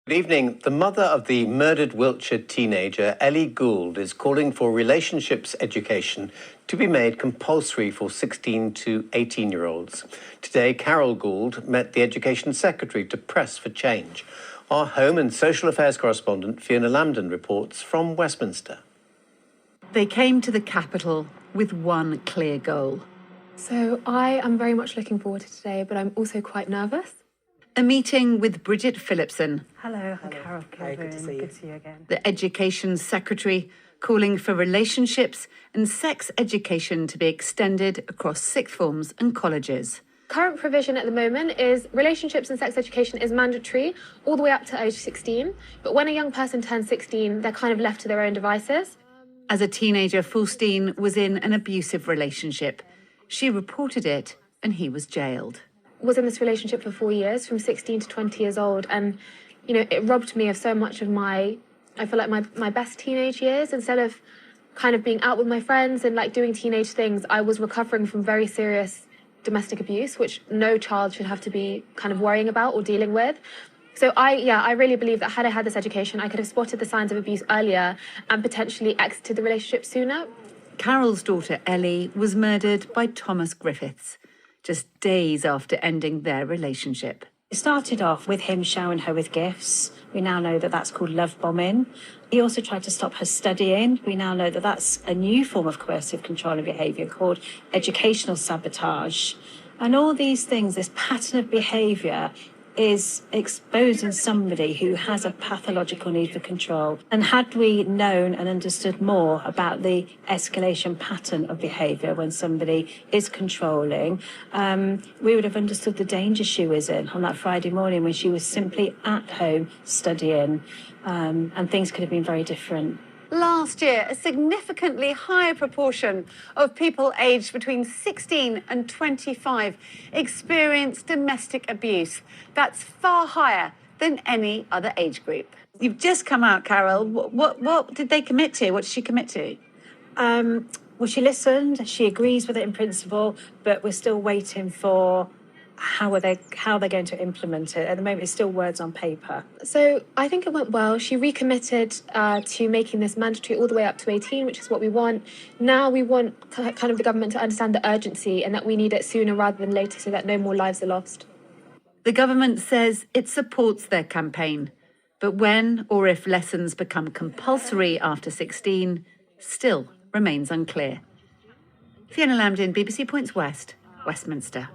Good evening. The mother of the murdered Wiltshire teenager, Ellie Gould, is calling for relationships education to be made compulsory for 16 to 18-year-olds. Today, Carole Gould met the Education Secretary to press for change. Our Home and Social Affairs correspondent, Fiona Lambden, reports from Westminster. They came to the capital with one clear goal. So I am very much looking forward to today, but I'm also quite nervous. A meeting with Bridget Phillipson. Hello, Carole. Hi, good to see you. Good to see you again. The Education Secretary, calling for relationships and sex education to be extended across sixth forms and colleges. Current provision at the moment is relationships and sex education is mandatory all the way up to age 16. But when a young person turns 16, they're kind of left to their own devices. As a teenager, Faustine was in an abusive relationship. She reported it and he was jailed. Was in this relationship for 4 years, from 16 to 20 years old. And, you know, it robbed me of so much of I feel like my best teenage years. Instead of kind of being out with my friends and like doing teenage things, I was recovering from very serious domestic abuse, which no child should have to be kind of worrying about or dealing with. So I really believe that had I had this education, I could have spotted the signs of abuse earlier and potentially exited the relationship sooner. Carole's daughter, Ellie, was murdered by Thomas Griffiths, just days after ending their relationship. It started off with him showering her with gifts. We now know that that's called love bombing. He also tried to stop her studying. We now know that that's a new form of coercive control of behaviour called educational sabotage. And all these things, this pattern of behaviour, is exposing somebody who has a pathological need for control. And had we known and understood more about the escalation pattern of behaviour when somebody is controlling, we would have understood the danger she was in on that Friday morning when she was simply at home studying, and things could have been very different. Last year, a significantly higher proportion of people aged between 16 and 25 experienced domestic abuse. That's far higher than any other age group. You've just come out, Carole. What did they commit to? What did she commit to? Well, she listened, she agrees with it in principle, but we're still waiting for how they're going to implement it. At the moment, it's still words on paper. So I think it went well. She recommitted to making this mandatory all the way up to 18, which is what we want. Now we want kind of the government to understand the urgency and that we need it sooner rather than later so that no more lives are lost. The government says it supports their campaign, but when or if lessons become compulsory after 16 still remains unclear. Fiona Lambden, BBC Points West, Westminster.